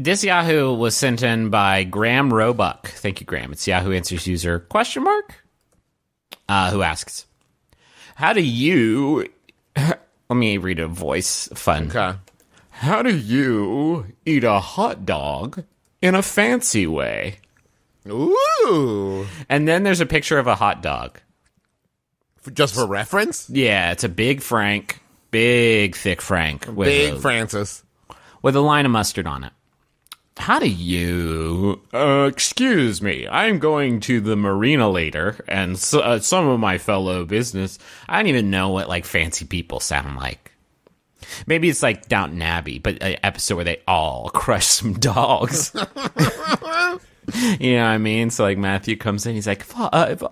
This Yahoo was sent in by Graham Roebuck. Thank you, Graham. It's Yahoo Answers user question mark, who asks, how do you... Let me read a voice. Fun. Okay. How do you eat a hot dog in a fancy way? Ooh. And then there's a picture of a hot dog. Just for reference? Yeah, it's a big Frank. Big, thick Frank. Big Francis. With a line of mustard on it. How do you... excuse me, I'm going to the marina later, and some of my fellow business... I don't even know what, like, fancy people sound like. Maybe it's like Downton Abbey, but an episode where they all crush some dogs. You know what I mean? So, like, Matthew comes in, he's like,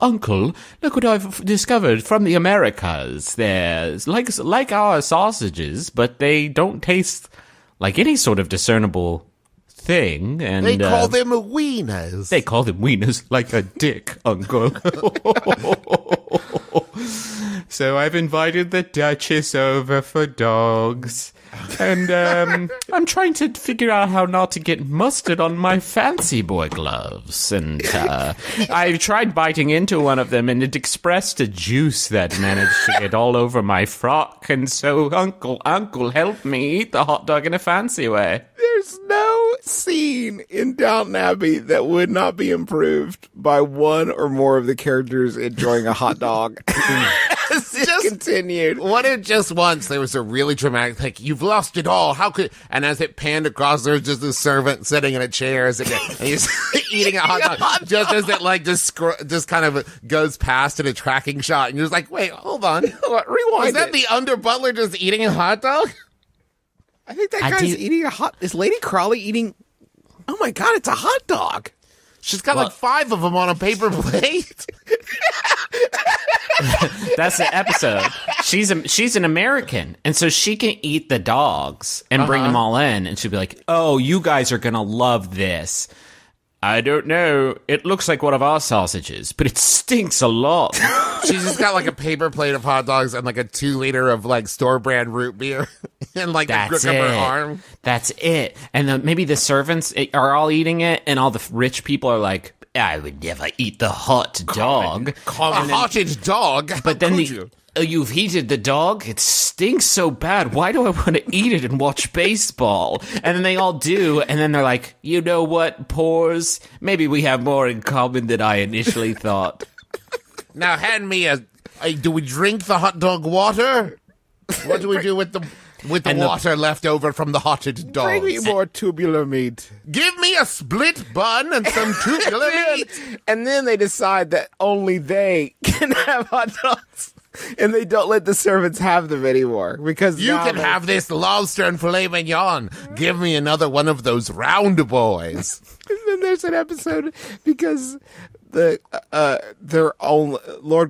Uncle, look what I've discovered from the Americas. There's, like our sausages, but they don't taste like any sort of discernible thing. And they call them wieners. They call them wieners like a dick, Uncle. So I've invited the Duchess over for dogs. And I'm trying to figure out how not to get mustard on my fancy boy gloves. And I tried biting into one of them, and it expressed a juice that managed to get all over my frock. And so, Uncle, help me eat the hot dog in a fancy way. There's no scene in Downton Abbey that would not be improved by one or more of the characters enjoying a hot dog. Just continued. What if just once there was a really dramatic, like, you've lost it all, how could, and as it panned across, there was just a servant sitting in a chair and he's eating a hot dog, just as it, like, just kind of goes past in a tracking shot, and you're just like, wait, hold on. Rewind. Is that the under butler just eating a hot dog? I think that guy's eating a hot... Is Lady Crawley eating... Oh my god, it's a hot dog. She's got like 5 of them on a paper plate. That's the episode. She's an American, and so she can eat the dogs and bring them all in, and she'll be like, oh, you guys are gonna love this. I don't know. It looks like one of our sausages, but it stinks a lot. She's just got like a paper plate of hot dogs and like a 2-liter of like store brand root beer and like the crook of her arm. That's it. And maybe the servants are all eating it, and all the rich people are like, I would never eat the hot dog. A hotted dog? But then you've heated the dog? It stinks so bad. Why do I want to eat it and watch baseball? And then they all do, and then they're like, you know what, Pores? Maybe we have more in common than I initially thought. Now hand me do we drink the hot dog water? What do we do with the water left over from the hotted dogs? Bring me more tubular meat. Give me a split bun and some tubular meat. And then they decide that only they can have hot dogs. And they don't let the servants have them anymore. Because you can have this lobster and filet mignon. Give me another one of those round boys. And then there's an episode because Lord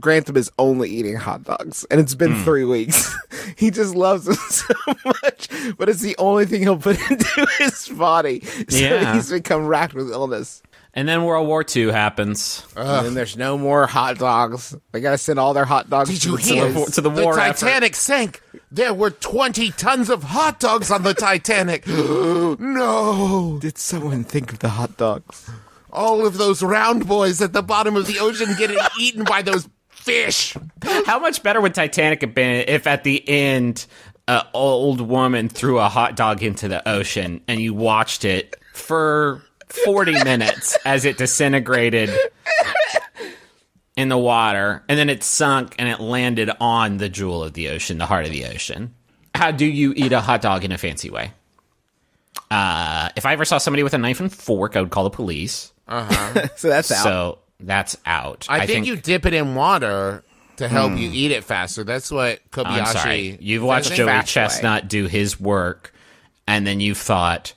Grantham is only eating hot dogs, and it's been 3 weeks. He just loves them so much, but it's the only thing he'll put into his body. So he's become racked with illness. And then World War II happens. And then there's no more hot dogs. They gotta send all their hot dogs to the war. The Titanic effort. sank. There were 20 tons of hot dogs on the Titanic. No. Did someone think of the hot dogs? All of those round boys at the bottom of the ocean getting eaten by those fish. How much better would Titanic have been if at the end an old woman threw a hot dog into the ocean and you watched it for 40 minutes as it disintegrated in the water, and then it sunk and it landed on the jewel of the ocean, the heart of the ocean? How do you eat a hot dog in a fancy way? If I ever saw somebody with a knife and fork, I would call the police. So that's out. So that's out. I think you dip it in water to help you eat it faster. That's what Kobayashi... I'm sorry. You've watched Joey Chestnut do his work, and then you've thought,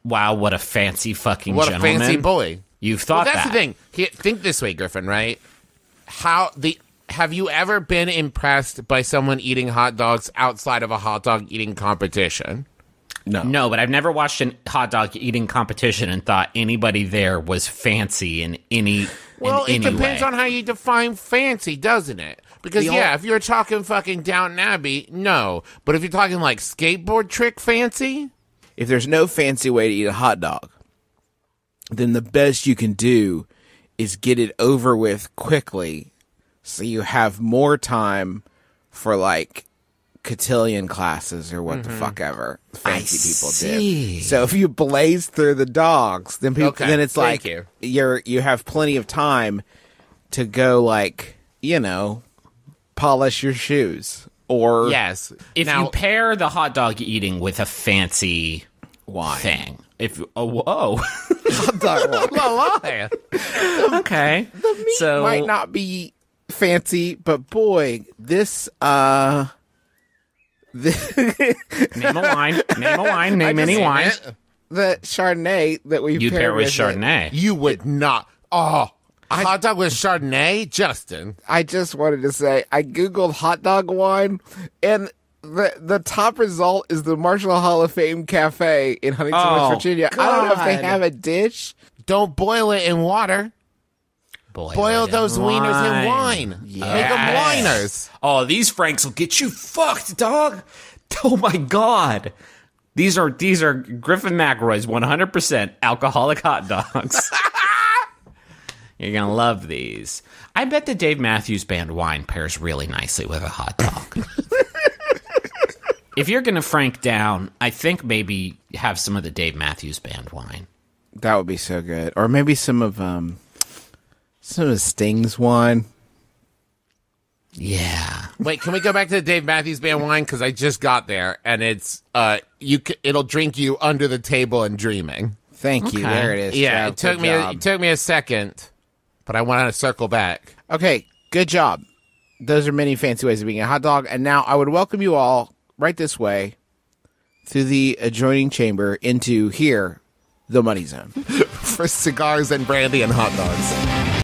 wow, what a fancy fucking gentleman. What a fancy boy. You've thought that's the thing. Think this way, Griffin, right? Have you ever been impressed by someone eating hot dogs outside of a hot dog eating competition? No, but I've never watched a hot dog eating competition and thought anybody there was fancy in any Well, it depends on how you define fancy, doesn't it? Because, if you're talking fucking Downton Abbey, no. But if you're talking, like, skateboard trick fancy... if there's no fancy way to eat a hot dog, then the best you can do is get it over with quickly so you have more time for like cotillion classes or what the fuck ever fancy people do. So if you blaze through the dogs, then then it's like you have plenty of time to go like, polish your shoes or If you pair the hot dog eating with a fancy wine thing. Hot dog wine. Okay. The meat might not be fancy, but boy, this Name a wine. Name a wine. Name any wine. The Chardonnay that we pair with Chardonnay. You would not. Oh, hot dog with Chardonnay, Justin. I just wanted to say I googled hot dog wine, and the top result is the Marshall Hall of Fame Cafe in Huntington, West Virginia. God. I don't know if they have a dish. Don't boil it in water. Boil those wieners in wine. Yes. Make them winers. Oh, these Franks will get you fucked, dog. Oh my God. These are Griffin McElroy's 100% alcoholic hot dogs. You're going to love these. I bet the Dave Matthews Band wine pairs really nicely with a hot dog. If you're going to Frank down, I think maybe have some of the Dave Matthews Band wine. That would be so good. Or maybe some of Sting's wine. Yeah. Wait, can we go back to the Dave Matthews Band wine? Because I just got there, and it's it'll drink you under the table and dreaming. Thank you. There it is. Yeah, Trev, it took me a second, but I wanted to circle back. Okay, good job. Those are many fancy ways of being a hot dog. And now I would welcome you all right this way through the adjoining chamber into here, the Money Zone. For cigars and brandy and hot dogs.